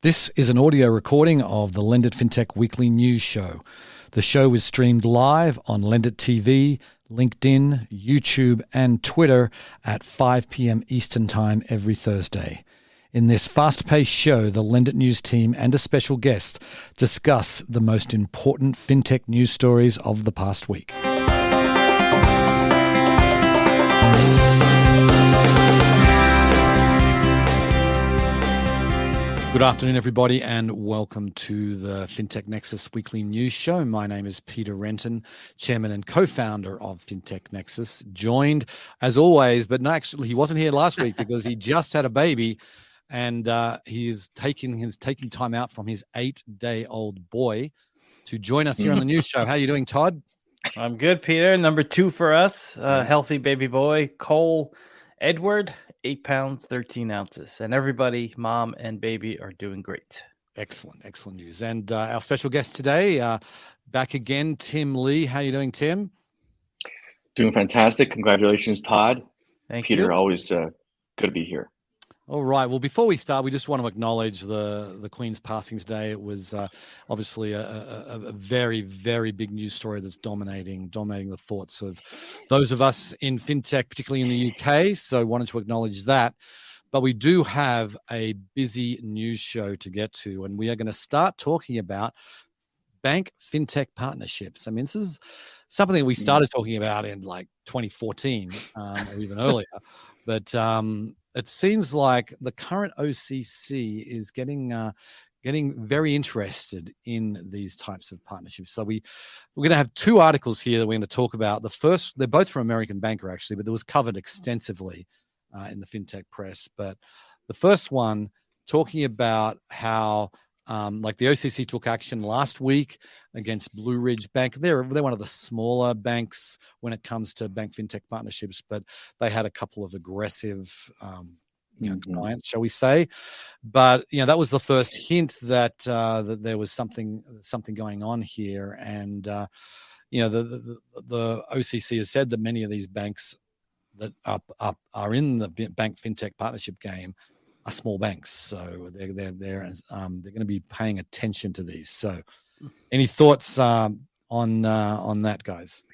This is an audio recording of the Lendit Fintech Weekly News Show. The show is streamed live on Lendit TV, LinkedIn, YouTube, and Twitter at 5 p.m. Eastern Time every Thursday. In this fast-paced show, the Lendit News team and a special guest discuss the most important fintech news stories of the past week. Good afternoon, everybody, and welcome to the Fintech Nexus Weekly News Show. My name is Peter Renton, Chairman and Co-founder of Fintech Nexus, joined, as always, but no, actually, he wasn't here last week because he just had a baby, and he's taking time out from his 8-day-old boy to join us here on the news show. How are you doing, Todd? I'm good, Peter. Number 2 for us, healthy baby boy, Cole Edward, 8 pounds, 13 ounces. And everybody, mom and baby, are doing great. Excellent news. And our special guest today, back again, Tim Lee. How are you doing, Tim? Doing fantastic. Congratulations, Todd. Thank Peter, you. always good to be here. All right. Well, before we start, we just want to acknowledge the Queen's passing today. It was obviously a very, very big news story that's dominating the thoughts of those of us in fintech, particularly in the UK. So wanted to acknowledge that. But we do have a busy news show to get to, and we are going to start talking about bank-fintech partnerships. I mean, this is something that we started talking about in like 2014 or even earlier. But it seems like the current OCC is getting very interested in these types of partnerships. So we're going to have 2 articles here that we're going to talk about. The first, they're both from American Banker, actually, but it was covered extensively in the fintech press. But the first one talking about how like the OCC took action last week against Blue Ridge Bank. They're one of the smaller banks when it comes to bank fintech partnerships, but they had a couple of aggressive clients, shall we say. But that was the first hint that that there was something going on here. And the OCC has said that many of these banks that are in the bank fintech partnership game are small banks, so they're going to be paying attention to these. So, any thoughts on that, guys?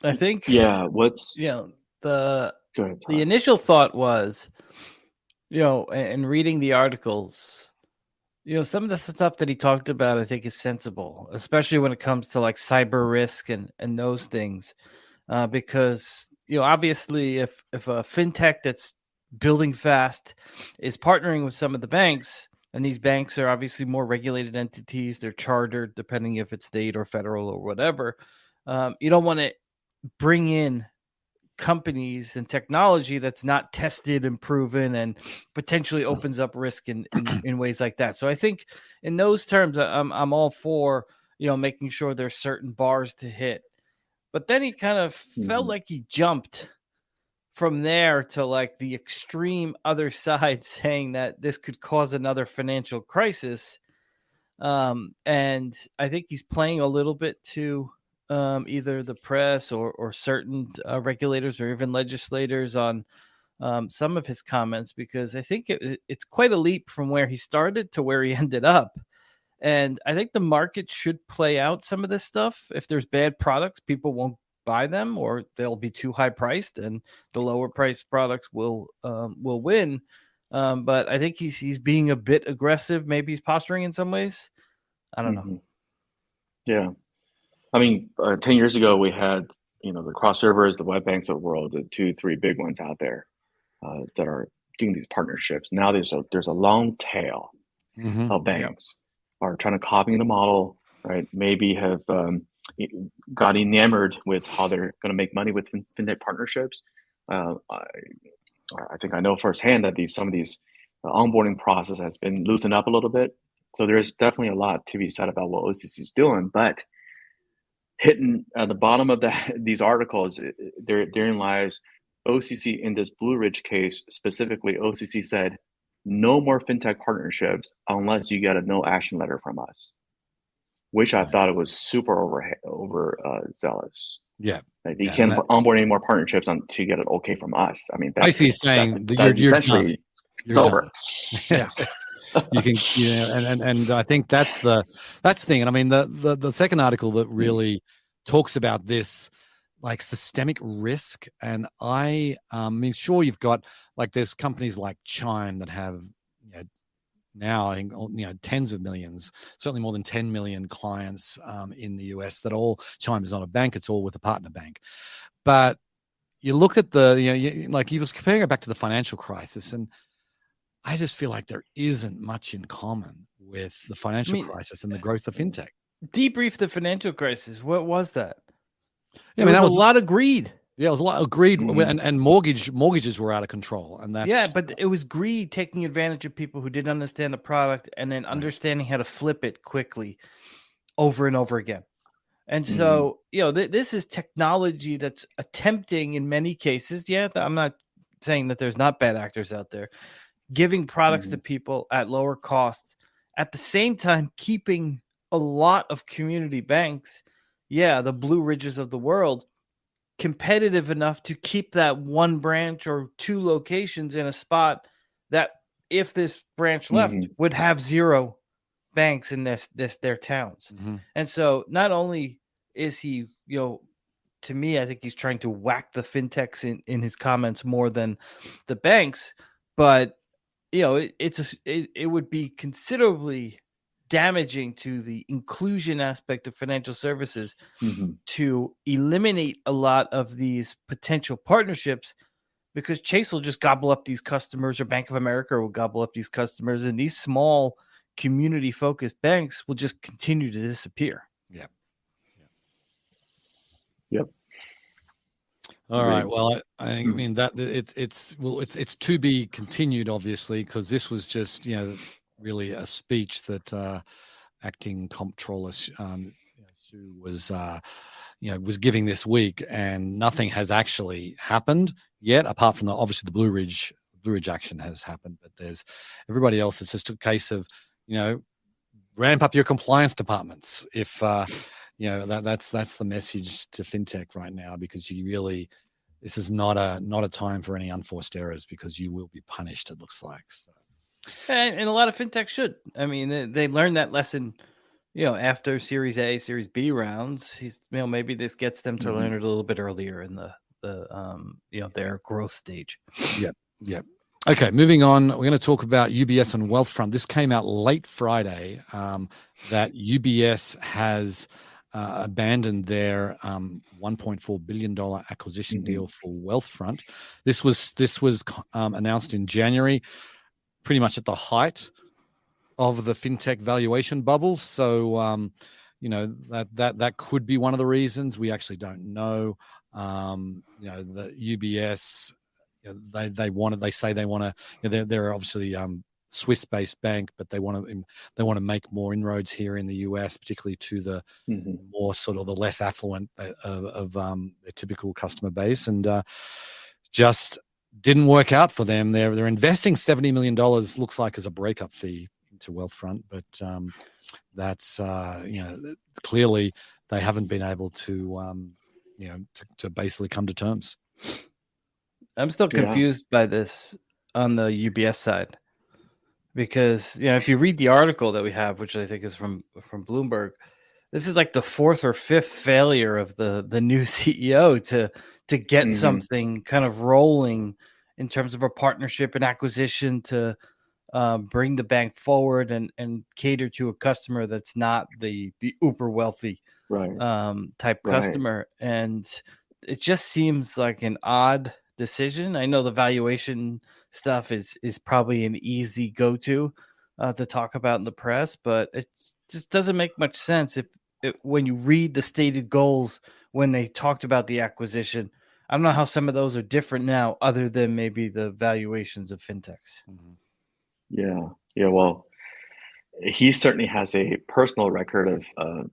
I think the initial thought was, and reading the articles, some of the stuff that he talked about, I think is sensible, especially when it comes to like cyber risk and those things, because obviously if a fintech that's building fast is partnering with some of the banks, and these banks are obviously more regulated entities. They're chartered, depending if it's state or federal or whatever. You don't want to bring in companies and technology that's not tested and proven and potentially opens up risk in ways like that. So I think in those terms, I'm all for, making sure there's certain bars to hit. But then he kind of felt like he jumped from there to like the extreme other side, saying that this could cause another financial crisis. And I think he's playing a little bit to either the press or certain regulators or even legislators on some of his comments, because I think it's quite a leap from where he started to where he ended up. And I think the market should play out some of this stuff. If there's bad products, people won't buy them, or they'll be too high priced, and the lower priced products will win. But I think he's being a bit aggressive. Maybe he's posturing in some ways. I don't know. Yeah, I mean, 10 years ago we had the cross-servers, the web banks of the world, the 2-3 big ones out there that are doing these partnerships. Now there's a long tail of banks are trying to copy the model, right? Maybe have got enamored with how they're going to make money with fintech partnerships. I think I know firsthand that some of these onboarding process has been loosened up a little bit. So there's definitely a lot to be said about what OCC is doing. But hitting at the bottom of these articles, therein lies OCC in this Blue Ridge case specifically. OCC said no more fintech partnerships unless you get a no action letter from us, which I thought it was super over zealous. Yeah. Like, you Yeah. And can't onboard any more partnerships to get it okay from us. I mean, basically saying that that's you're done. essentially it's You're over. done. Yeah. You can, and I think that's the thing. And I mean, the second article that really talks about this, like, systemic risk. And I mean, sure, you've got, like, there's companies like Chime that have, now I think, tens of millions, certainly more than 10 million clients in the US. That all, Chime is not a bank; it's all with a partner bank. But you look at like, you was comparing it back to the financial crisis, and I just feel like there isn't much in common with the financial crisis and the growth of fintech. Debrief the financial crisis. What was that? Yeah, There I mean, was a lot of greed. Yeah, it was a lot agreed, Mhm. and mortgages were out of control, and that's Yeah, but it was greed taking advantage of people who didn't understand the product and then understanding how to flip it quickly over and over again. And so, this is technology that's attempting, in many cases, I'm not saying that there's not bad actors out there, giving products to people at lower costs, at the same time keeping a lot of community banks, the Blue Ridges of the world, competitive enough to keep that one branch or two locations in a spot that, if this branch left, would have zero banks in their towns. And so not only is he, to me, I think he's trying to whack the fintechs in his comments more than the banks, but it would be considerably damaging to the inclusion aspect of financial services to eliminate a lot of these potential partnerships, because Chase will just gobble up these customers, or Bank of America will gobble up these customers, and these small community focused banks will just continue to disappear. Yep. All right. Well, I mean, that it's to be continued, obviously, because this was just, really a speech that acting comptroller Sue was giving this week, and nothing has actually happened yet, apart from obviously the Blue Ridge action has happened. But there's everybody else. It's just a case of, ramp up your compliance departments. If that's the message to fintech right now, because this is not a time for any unforced errors, because you will be punished, it looks like. So. And a lot of fintech should. I mean, they learned that lesson, after Series A, Series B rounds. Maybe this gets them to learn it a little bit earlier in the their growth stage. Yep. Okay, moving on. We're going to talk about UBS and Wealthfront. This came out late Friday, that UBS has abandoned their $1.4 billion acquisition deal for Wealthfront. This was announced in January, pretty much at the height of the fintech valuation bubble. So, that could be one of the reasons. We actually don't know. The UBS, they say they want to, they're obviously Swiss-based bank, but they want to make more inroads here in the US, particularly to the more sort of the less affluent of their typical customer base, and just didn't work out for them. They're investing $70 million, looks like, as a breakup fee into Wealthfront, but that's clearly they haven't been able to to basically come to terms. I'm still confused by this on the UBS side, because if you read the article that we have, which I think is from Bloomberg, this is like the fourth or fifth failure of the new CEO to get something kind of rolling in terms of a partnership and acquisition to bring the bank forward and cater to a customer that's not the uber wealthy type customer. And it just seems like an odd decision. I know the valuation stuff is probably an easy go-to to talk about in the press, but it just doesn't make much sense when you read the stated goals when they talked about the acquisition. I don't know how some of those are different now, other than maybe the valuations of fintechs. Yeah. Well, he certainly has a personal record of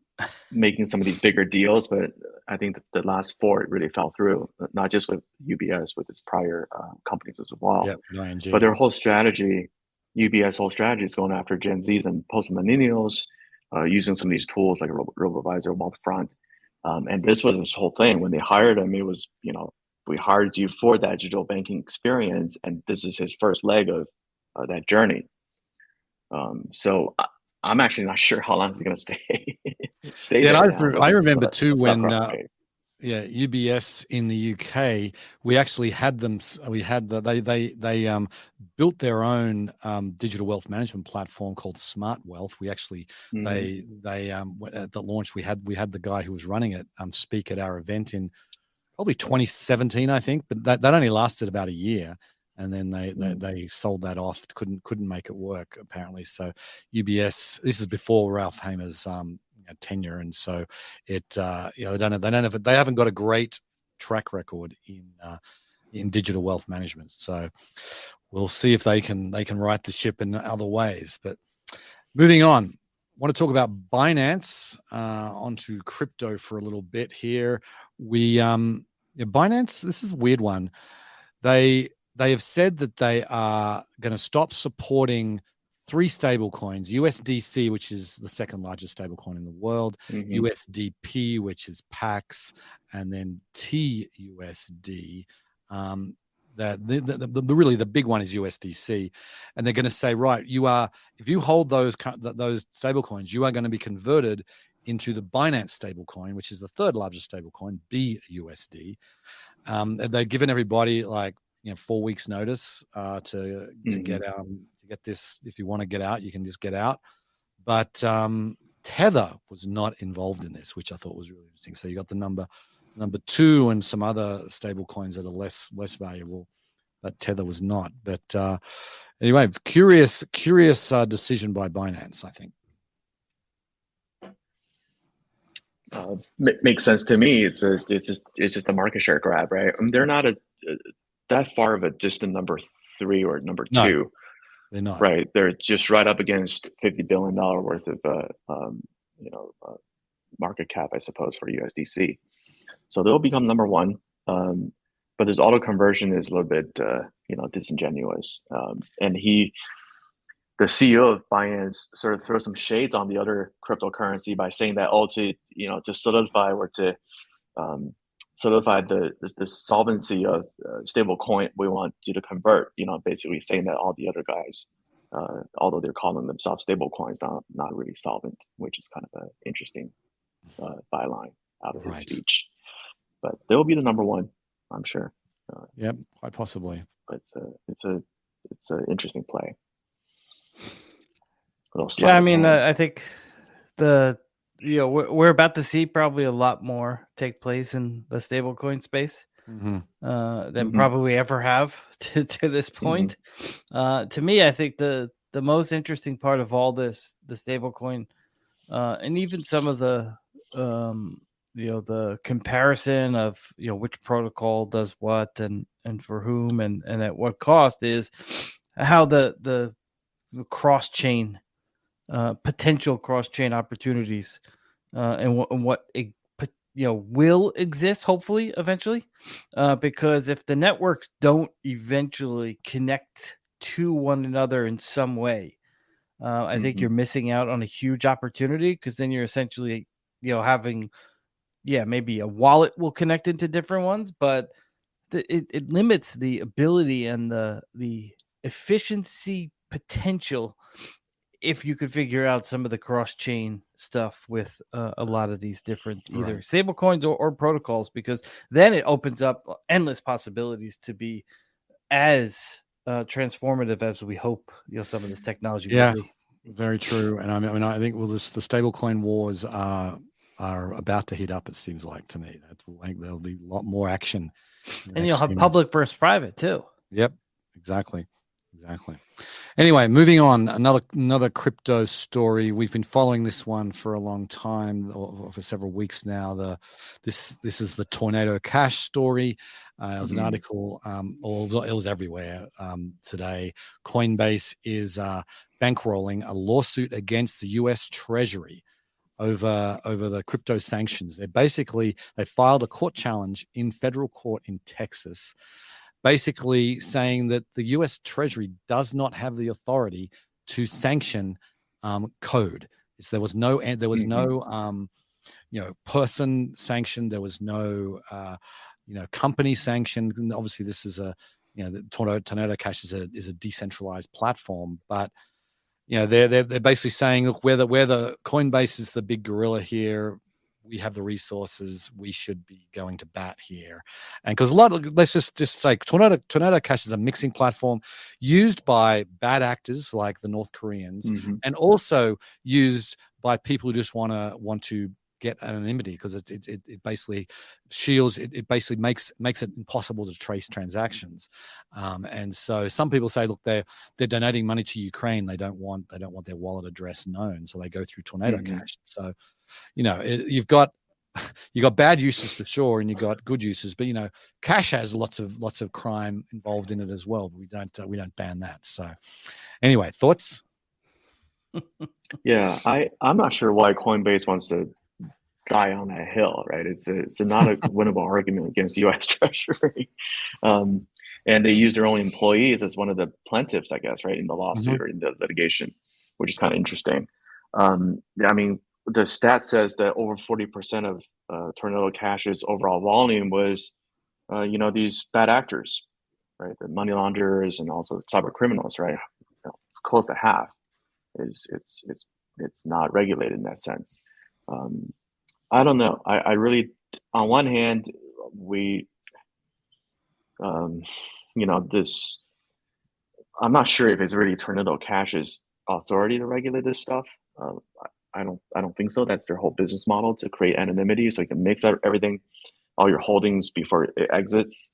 making some of these bigger deals, but I think the last four, it really fell through, not just with UBS, with its prior companies as well. But their whole strategy, UBS whole strategy, is going after Gen Zs and post-millennials, using some of these tools like RoboAdvisor, Wealthfront, And this was this whole thing. When they hired him, it was, we hired you for that digital banking experience, and this is his first leg of that journey. So I'm actually not sure how long he's going to stay Yeah, there and now. I remember too when Right. UBS in the UK, we actually had them. We had they built their own digital wealth management platform called Smart Wealth. We actually they at the launch we had the guy who was running it speak at our event in probably 2017, I think, but that only lasted about a year, and then they sold that off. Couldn't make it work apparently. So UBS, this is before Ralph Hamer's tenure, and so it they haven't got a great track record in digital wealth management. So we'll see if they can right the ship in other ways. But moving on, I want to talk about Binance. Onto crypto for a little bit here. Binance, this is a weird one. They have said that they are going to stop supporting 3 stable coins: USDC, which is the second largest stable coin in the world, USDP, which is PAX, and then TUSD. Really the big one is USDC, and they're going to say, right, if you hold those stable coins, you are going to be converted into the Binance stable coin, which is the third largest stable coin, BUSD. And they've given everybody 4 weeks notice to get this. If you want to get out, you can just get out. But Tether was not involved in this, which I thought was really interesting. So you got the number 2 and some other stable coins that are less valuable, but Tether was not. But anyway, curious decision by Binance, I think. Makes sense to me. It's just a market share grab, right? They're not that far of a distant number 3 or number 2. No, they're not. Right. They're just right up against $50 billion worth of market cap, I suppose, for USDC. So they'll become number 1. But this auto conversion is a little bit disingenuous. And the CEO of Binance sort of throws some shades on the other cryptocurrency by saying that to solidify or to solidify the solvency of stable coin, we want you to convert. Basically saying that all the other guys, although they're calling themselves stable coins, not really solvent, which is kind of an interesting byline out of his speech. But they'll be the number 1, I'm sure. Yep, quite possibly. But it's an interesting play. Yeah, I mean, I think we're about to see probably a lot more take place in the stablecoin space than probably ever have to this point. To me, I think the most interesting part of all this, the stablecoin, and even some of the the comparison of which protocol does what and for whom and at what cost, is how the cross-chain potential cross-chain opportunities and what will exist hopefully eventually, because if the networks don't eventually connect to one another in some way, I think you're missing out on a huge opportunity, because then you're essentially having maybe a wallet will connect into different ones, but it limits the ability and the efficiency potential if you could figure out some of the cross-chain stuff with a lot of these different either stable coins or protocols, because then it opens up endless possibilities to be as transformative as we hope some of this technology will be. Very true. And I think the stablecoin wars are about to heat up, it seems like to me. There'll be a lot more action. And you'll have public versus private too. Yep, exactly. Anyway, moving on, another crypto story. We've been following this one for a long time, or for several weeks now. This is the Tornado Cash story. It was an article, it was everywhere today. Coinbase is bankrolling a lawsuit against the U.S. Treasury over the crypto sanctions. They filed a court challenge in federal court in Texas, basically saying that the U.S. Treasury does not have the authority to sanction code. There was no person sanctioned. There was no company sanctioned. And obviously, this is the Tornado Cash is a decentralized platform, but they're basically saying, look, where the Coinbase is the big gorilla here, we have the resources, we should be going to bat here. And because let's just say Tornado Cash is a mixing platform used by bad actors like the North Koreans, and also used by people who just want to get anonymity, because it basically shields it basically makes it impossible to trace transactions, and so some people say, look, they're donating money to Ukraine, they don't want their wallet address known, so they go through Tornado Cash. So you've got bad uses for sure, and you've got good uses, but Cash has lots of crime involved in it as well, but we don't ban that. So anyway, thoughts? Yeah, I'm not sure why Coinbase wants to die on that hill, right? It's not a winnable argument against U.S. Treasury, and they use their own employees as one of the plaintiffs, I guess, right, in the lawsuit or in the litigation, which is kind of interesting. I mean, the stat says that over 40% of Tornado Cash's overall volume was, these bad actors, right? The money launderers and also cyber criminals, right? Close to half is it's not regulated in that sense. I don't know. I really, on one hand, we, this, I'm not sure if it's really Tornado Cash's authority to regulate this stuff. I don't think so. That's their whole business model, to create anonymity so you can mix everything, all your holdings before it exits.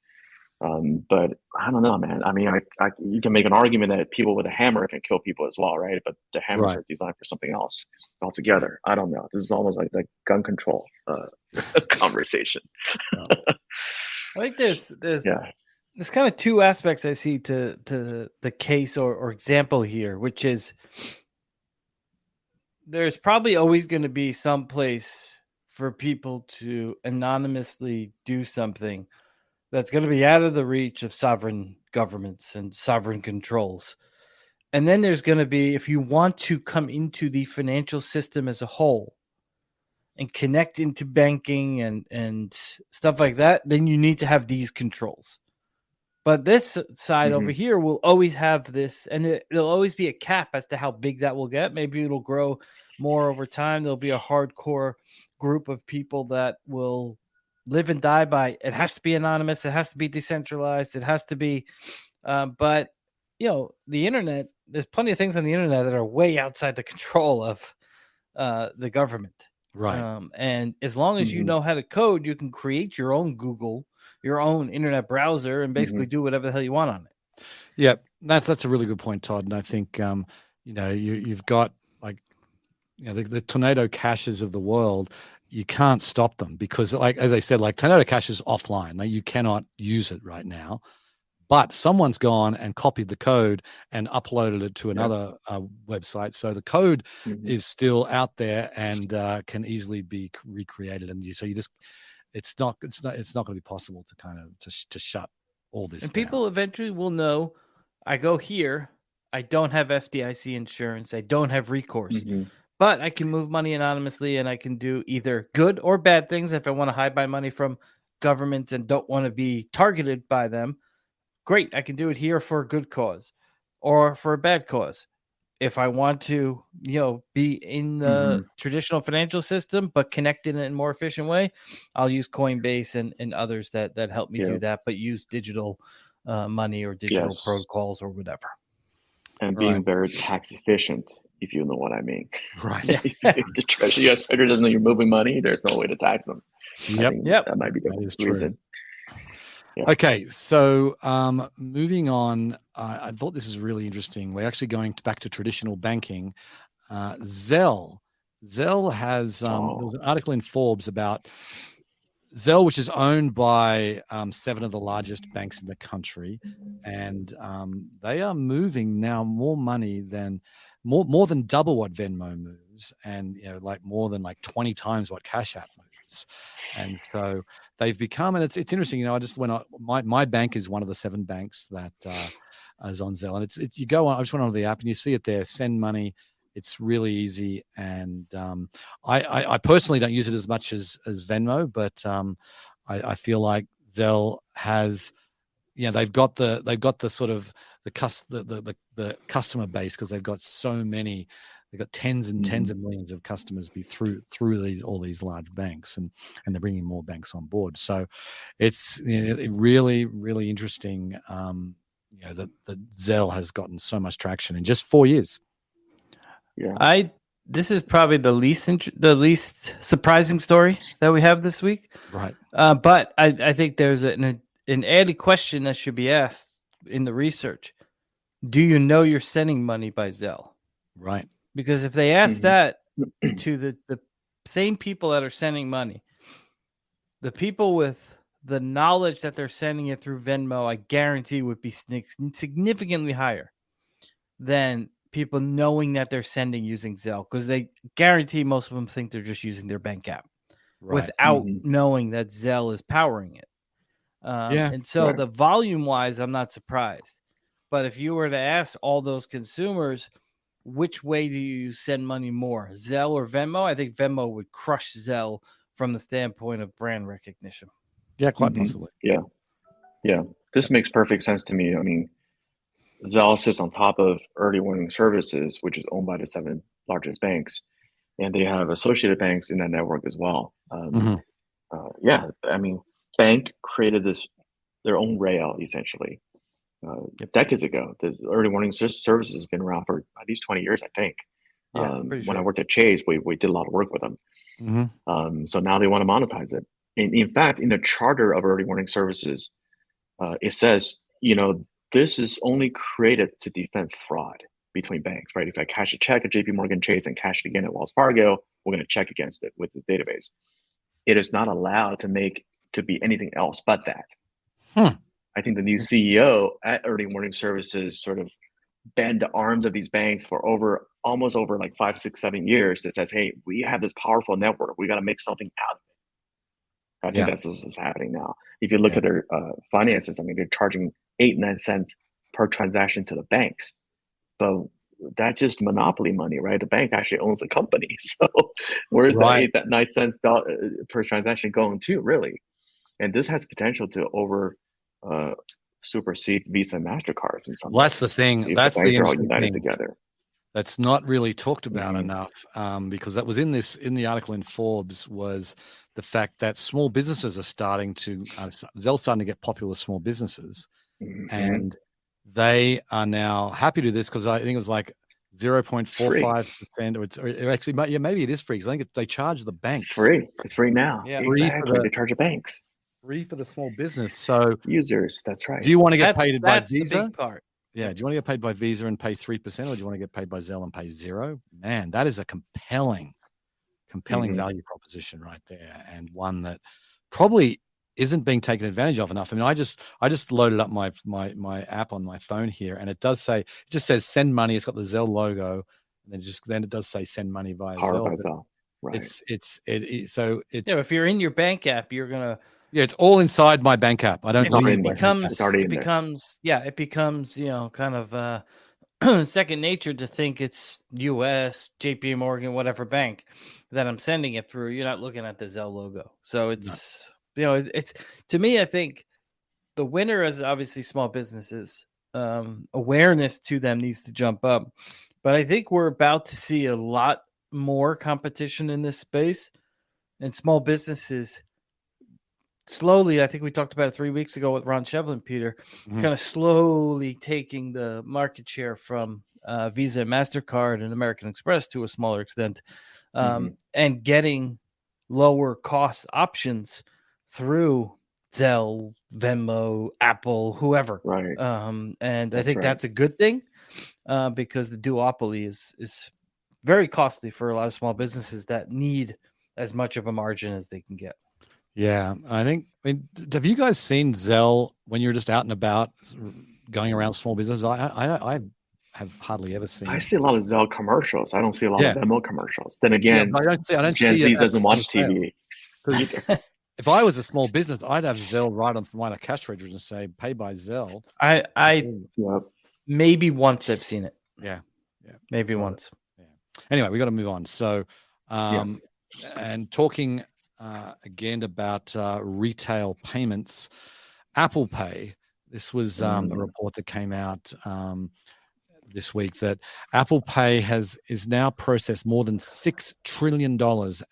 But I don't know, man. I mean, you can make an argument that people with a hammer can kill people as well, right? But the hammers are designed for something else altogether. I don't know. This is almost like the gun control conversation. I think there's kind of two aspects I see to the case or example here, which is there's probably always going to be some place for people to anonymously do something that's going to be out of the reach of sovereign governments and sovereign controls. And then there's going to be, if you want to come into the financial system as a whole and connect into banking and stuff like that, then you need to have these controls. But this side over here will always have this, and there'll always be a cap as to how big that will get. Maybe it'll grow more over time. There'll be a hardcore group of people that will live and die by, it has to be anonymous, it has to be decentralized, it has to be, but the internet, there's plenty of things on the internet that are way outside the control of the government. Right. And as long as you know how to code, you can create your own Google, your own internet browser, and basically do whatever the hell you want on it. Yeah, that's a really good point, Todd. And I think you've got the Tornado Cashes of the world. You can't stop them because, as I said, Tornado Cash is offline. You cannot use it right now. But someone's gone and copied the code and uploaded it to another website. So the code is still out there and can easily be recreated. And so it's not going to be possible to kind of to shut all this and down. People eventually will know, I go here, I don't have FDIC insurance, I don't have recourse. But I can move money anonymously, and I can do either good or bad things. If I want to hide my money from government and don't want to be targeted by them, great. I can do it here for a good cause or for a bad cause. If I want to, be in the traditional financial system, but connect in a more efficient way, I'll use Coinbase and others that help me do that, but use digital money or digital protocols or whatever. And being very tax efficient, if you know what I mean. Right. If the Treasury U.S. Treasury doesn't know you're moving money, there's no way to tax them. Yep. That might be the reason. Yeah. Okay, so moving on, I thought this is really interesting. We're actually going back to traditional banking. Zelle has there was an article in Forbes about Zelle, which is owned by 7 of the largest banks in the country, and they are moving now more money than more than double what Venmo moves, and more than 20 times what Cash App moves. And so they've become, and it's interesting. I just went on, my bank is one of the 7 banks that is on Zelle, and it's you go on. I just went on the app and you see it there. Send money, It's really easy, and I personally don't use it as much as Venmo, but I feel like Zelle has, they've got the sort of the customer base, because they've got so many. They've got tens and tens of millions of customers through all these large banks, and they're bringing more banks on board. So it's really, really interesting. That Zelle has gotten so much traction in just 4 years. Yeah, this is probably the least surprising story that we have this week. Right. But I think there's an added question that should be asked in the research. Do you know you're sending money by Zelle? Right. Because if they ask that to the same people that are sending money, the people with the knowledge that they're sending it through Venmo, I guarantee would be significantly higher than people knowing that they're sending using Zelle, because they guarantee most of them think they're just using their bank app without knowing that Zelle is powering it. And so the volume wise, I'm not surprised. But if you were to ask all those consumers, which way do you send money more, Zelle or Venmo? I think Venmo would crush Zelle from the standpoint of brand recognition. Yeah, quite possibly. Yeah. This makes perfect sense to me. I mean, Zelle sits on top of early warning services, which is owned by the 7 largest banks, and they have associated banks in that network as well. I mean, bank created their own rail essentially decades ago. The early warning services has been around for at least 20 years, I think. When I worked at Chase, we did a lot of work with them. So now they want to monetize it. And in fact, in the charter of early warning services, it says, this is only created to defend fraud between banks, right? If I cash a check at JP Morgan Chase and cash it again at Wells Fargo, we're going to check against it with this database. It is not allowed to be anything else but that. I think the new CEO at Early Warning Services sort of bent the arms of these banks for almost over like 5, 6, 7 years that says, hey, we have this powerful network. We got to make something out of it. I think that's what's happening now. If you look at their finances, I mean, they're charging 8-9 cents per transaction to the banks. But that's just monopoly money, right? The bank actually owns the company. So where's that 9 cents per transaction going to, really? And this has potential to supersede Visa and MasterCards in some ways. That's the thing. That's the interesting all united thing together. That's not really talked about enough, because that was in the article in Forbes, was the fact that small businesses are starting to Zelle's starting to get popular with small businesses, and they are now happy to do this, because I think it was like 0.45%, or actually, maybe it is free, because I think they charge the banks. It's free now. Yeah, exactly. They charge the banks. Free for the small business. So users, that's right. Do you want to get paid by Visa? That's the big part. Yeah. Do you want to get paid by Visa and pay 3%, or do you want to get paid by Zelle and pay 0%? Man, that is a compelling value proposition right there, and one that probably isn't being taken advantage of enough. I mean, I just loaded up my app on my phone here, and it just says send money. It's got the Zelle logo, and then it does say send money via Zelle. Right. So if you're in your bank app, you're gonna. Yeah, it's all inside my bank app. I don't. It becomes kind of second nature to think it's U.S. JP Morgan, whatever bank that I'm sending it through. You're not looking at the Zelle logo, so it's it's to me. I think the winner is obviously small businesses. Awareness to them needs to jump up, but I think we're about to see a lot more competition in this space, and small businesses. Slowly, I think we talked about it 3 weeks ago with Ron Shevlin, Peter, kind of slowly taking the market share from Visa and MasterCard and American Express to a smaller extent, and getting lower cost options through Zelle, Venmo, Apple, whoever. Right. And I think that's a good thing, because the duopoly is very costly for a lot of small businesses that need as much of a margin as they can get. Yeah, I mean, have you guys seen Zelle when you're just out and about, going around small businesses? I have hardly ever seen. I see a lot of Zelle commercials. I don't see a lot of Venmo commercials. Then again, I don't Gen see Z doesn't watch TV. If I was a small business, I'd have Zelle right on my cash register and say pay by Zelle. I maybe once I've seen it. Yeah. Maybe once. Yeah. Anyway, we got to move on. So, and talking again about retail payments, Apple Pay. This was a report that came out this week that Apple Pay is now processed more than $6 trillion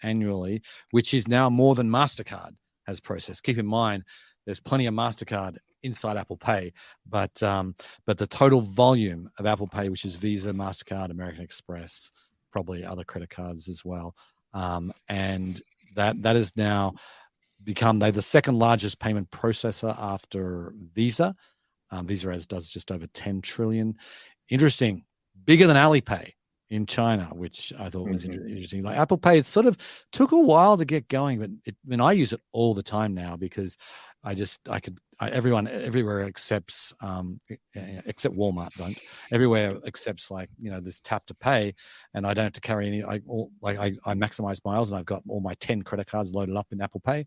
annually, which is now more than MasterCard has processed. Keep in mind, there's plenty of MasterCard inside Apple Pay, but the total volume of Apple Pay, which is Visa, MasterCard, American Express, probably other credit cards as well, and that is now become the second largest payment processor after Visa. Visa does just over 10 trillion. Interesting, bigger than Alipay in China, which I thought was interesting. Like Apple Pay, it sort of took a while to get going, but I use it all the time now because everyone everywhere accepts, except Walmart don't. Everywhere accepts this tap to pay, and I don't have to carry any. I maximize miles, and I've got all my 10 credit cards loaded up in Apple Pay,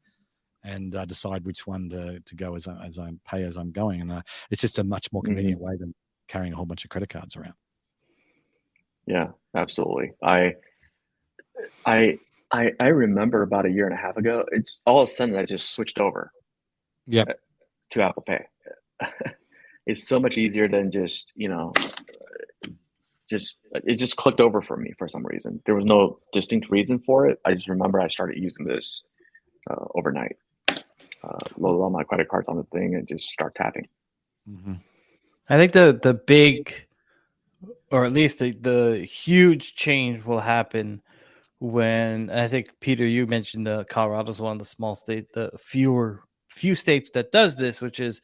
and decide which one to go as I pay as I'm going, and it's just a much more convenient way than carrying a whole bunch of credit cards around. Yeah, absolutely. I remember about a year and a half ago, it's all of a sudden I just switched over to Apple Pay. It's so much easier than it just clicked over for me for some reason. There was no distinct reason for it. I just remember I started using this overnight. Load all my credit cards on the thing and just start tapping. I think the big, or at least the huge change will happen when, I think, Peter, you mentioned Colorado's one of the small states, the few states that does this, which is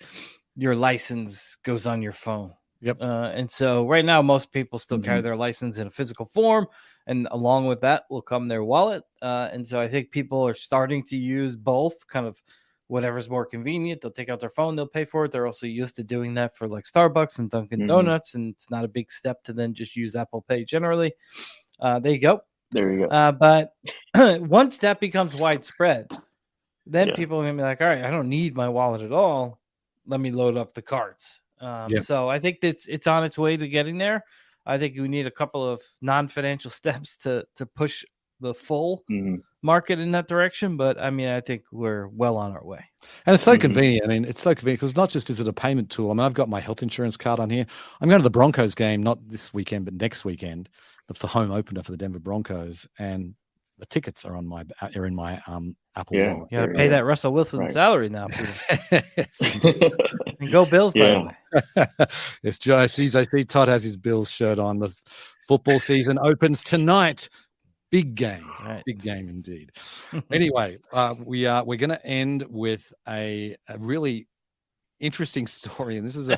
your license goes on your phone. Yep. And so right now, most people still carry their license in a physical form, and along with that will come their wallet. And so I think people are starting to use both, kind of whatever's more convenient. They'll take out their phone, they'll pay for it. They're also used to doing that for like Starbucks and Dunkin' Donuts, and it's not a big step to then just use Apple Pay generally. There you go. There you go. But once that becomes widespread, then people are going to be like, all right, I don't need my wallet at all. Let me load up the cards. So I think it's on its way to getting there. I think we need a couple of non-financial steps to push the full market in that direction. But I mean, I think we're well on our way. And it's so convenient. I mean, it's so convenient because not just is it a payment tool. I mean, I've got my health insurance card on here. I'm going to the Broncos game, not this weekend, but next weekend, the home opener for the Denver Broncos, and the tickets are in my Apple Wallet. You got to pay that Russell Wilson salary now, Peter. And go Bills, by the way. Yes, Joe. I see Todd has his Bills shirt on. The football season opens tonight. Big game. Right. Big game indeed. Anyway, we're going to end with a really interesting story, and this is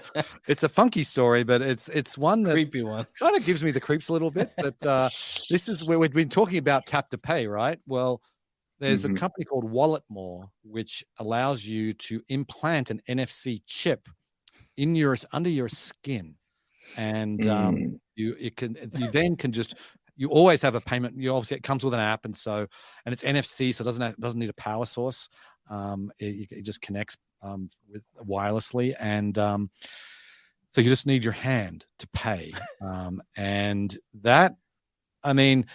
it's a funky story, but it's one that creepy one. Kind of gives me the creeps a little bit. But this is where we've been talking about tap to pay, right? Well, there's a company called Walletmor which allows you to implant an NFC chip under your skin, and you then can just. You always have a payment. It comes with an app, and it's NFC, so it doesn't need a power source. It just connects with wirelessly, and so you just need your hand to pay. And that, I mean,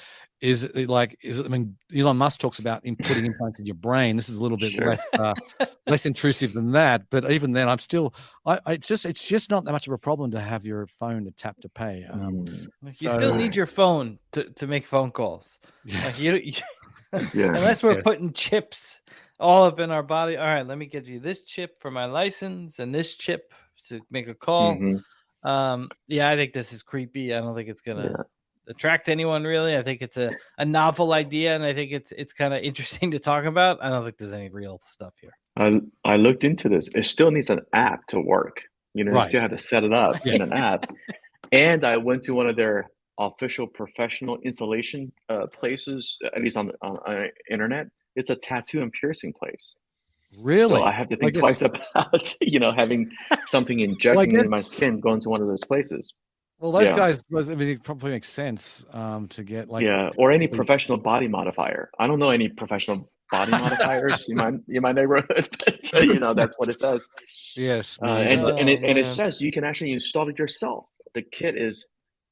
Elon Musk talks about putting implants in your brain. This is a little bit less intrusive than that, but even then, it's just not that much of a problem to have your phone to tap to pay. You still need your phone to make phone calls. Yes. Unless we're putting chips all up in our body. All right, let me get you this chip for my license and this chip to make a call. I think this is creepy. I don't think it's gonna attract anyone really. I think it's a novel idea, and I think it's kind of interesting to talk about. I don't think there's any real stuff here. I looked into this. It still needs an app to work. You still have to set it up in an app. And I went to one of their official professional installation places, at least on internet. It's a tattoo and piercing place. Really? So I have to think twice about having something injecting in my skin going to one of those places. Well, those guys, it probably makes sense to get or any professional body modifier. I don't know any professional body modifiers in my neighborhood, but that's what it says. Yes, and it says you can actually install it yourself. The kit is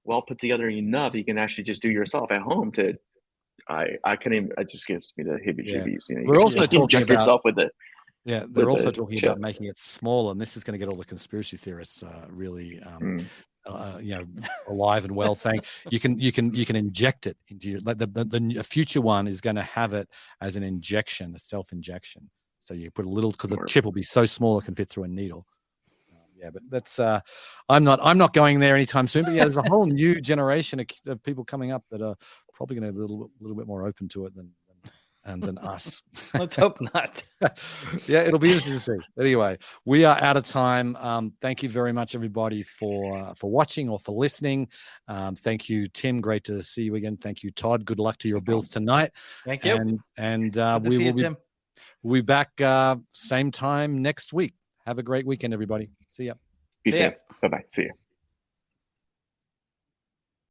well put together enough you can actually just do yourself at home to. I couldn't even, it just gives me the heebie-jeebies. You know, We're also talking inject about yourself with it. Yeah, they're also the talking chip. about making it smaller, and this is going to get all the conspiracy theorists really, alive and well, saying you can inject it into your. Like the future one is going to have it as an injection, a self-injection. So you put a little, because the chip will be so small it can fit through a needle. Yeah, but that's I'm not going there anytime soon. But yeah, there's a whole new generation of people coming up that are probably going to be a little bit more open to it than us. Let's hope not. Yeah, it'll be interesting to see. Anyway, we are out of time. Thank you very much, everybody, for watching or for listening. Thank you, Tim. Great to see you again. Thank you, Todd. Good luck to your bills tonight. Thank you. And we'll be back same time next week. Have a great weekend, everybody. See ya. Be safe. Bye-bye. See you.